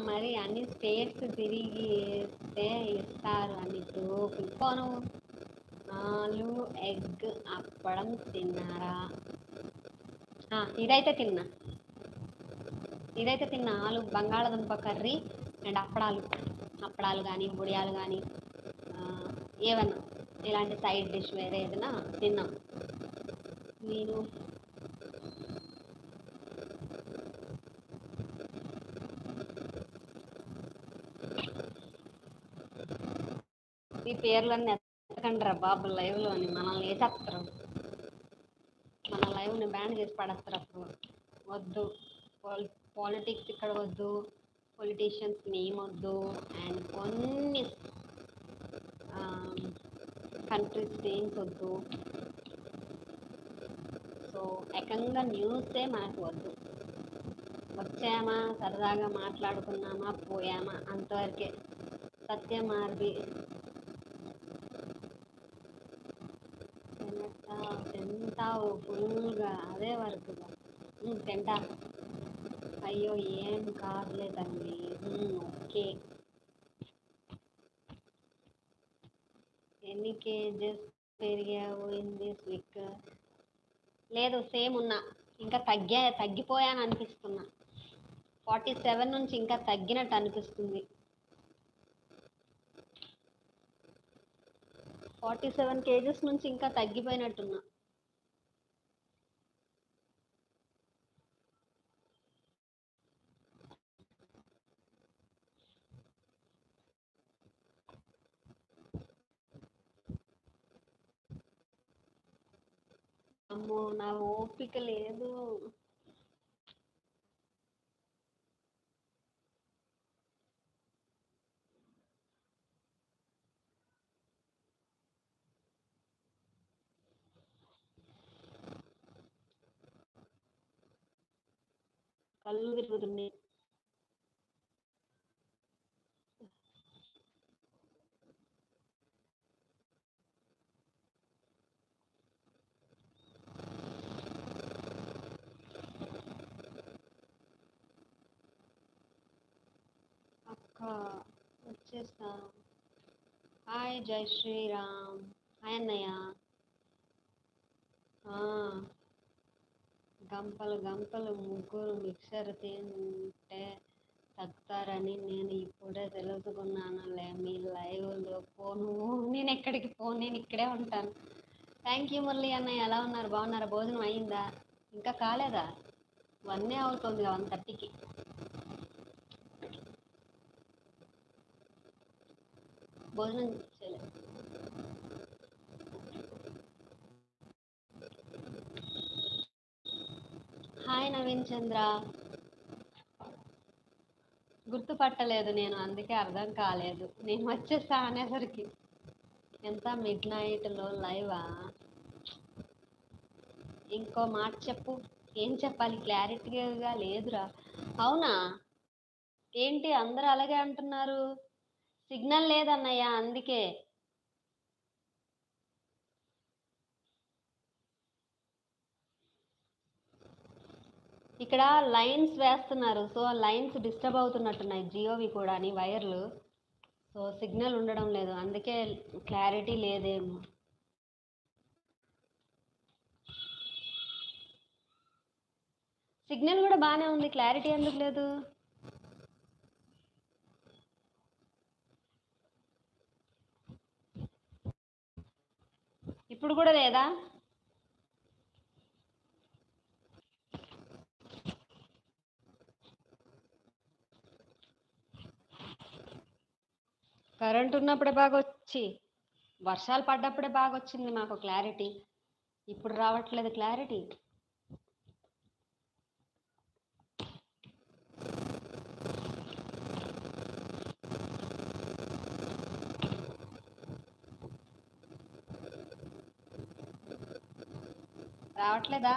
మరి అన్ని స్టేట్స్ తిరిగితే ఇస్తారు అని పోను. 4 ఎగ్ అప్పడం తిన్నారా? ఇదైతే తిన్నా. ఆలు బంగాళదుంప కర్రీ అండ్ అప్పడాలు కానీ బుడియాలు కానీ ఏవన్నా ఇలాంటి సైడ్ డిష్ వేరే ఏదైనా తిన్నాం. నేను ఈ పేర్లన్నీ ఎత్తకండి రా బాబు లైవ్లోని మనల్ని వేసేస్తారు. మన లైవ్ని బ్యాన్ చేసి పడేస్తారు. అప్పుడు వద్దు, పాలిటిక్స్ ఇక్కడ వద్దు, పొలిటీషియన్స్ నేమ్ వద్దు, అండ్ కొన్ని కంట్రీస్ నేమ్స్ వద్దు. సో ఏకంగా న్యూసే మనకు వద్దు. వచ్చామా, సరదాగా మాట్లాడుకున్నామా, పోయామా అంతవరకే. సత్యమార్బి తింటావు ఫుల్గా, అదే వరకుగా తింటా. అయ్యో ఏం కాదులే తల్లి. ఓకే. ఎన్ని కేజెస్ పెరిగావు ఇన్ దిస్ వీక్? లేదు, సేమ్ ఉన్నా. ఇంకా తగ్గిపోయాను అనిపిస్తున్నా. 47 నుంచి ఇంకా తగ్గినట్టు అనిపిస్తుంది. 47 కేజెస్ నుంచి ఇంకా తగ్గిపోయినట్టున్నా. అమ్మో, నా ఓపిక లేదు. కళ్ళు తిరుగుతున్నాయి. అక్క వచ్చేస్తా. హాయ్ జై శ్రీరామ్. హాయ్ అన్నయ్య. గంపలు ముగ్గురు మిక్సర్ తింటే తగ్గుతారని నేను ఇప్పుడే తెలుసుకున్నానులే మీ లైవ్లో. నేను ఎక్కడికి పోను, నేను ఇక్కడే ఉంటాను. థ్యాంక్ యూ మురళి అన్నయ్య. ఎలా ఉన్నారు? బాగున్నారా? భోజనం అయిందా? ఇంకా కాలేదా? 1 అవుతుంది, 1:30కి. భోజనం చేయలేదు. హాయ్ నవీన్ చంద్ర. గుర్తుపట్టలేదు నేను, అందుకే అర్థం కాలేదు. నేను వచ్చేస్తా అనేసరికి. ఎంత మిడ్నైట్లో లైవా? ఇంకో మాట చెప్పు. ఏం చెప్పాలి? క్లారిటీగా లేదురా. అవునా? ఏంటి అందరూ అలాగే అంటున్నారు? సిగ్నల్ లేదన్నయ్య, అందుకే. ఇక్కడ లైన్స్ వేస్తున్నారు, సో లైన్స్ డిస్టర్బ్ అవుతున్నట్టున్నాయి. జియోవి కూడా వైర్లు. సో సిగ్నల్ ఉండడం లేదు, అందుకే క్లారిటీ లేదేమో. సిగ్నల్ కూడా బాగానే ఉంది, క్లారిటీ ఎందుకు లేదు? ఇప్పుడు కూడా లేదా? కరెంట్ ఉన్నప్పుడే బాగా వచ్చి, వర్షాలు పడ్డప్పుడే బాగా వచ్చింది మాకు క్లారిటీ. ఇప్పుడు రావట్లేదు క్లారిటీ. రావట్లేదా?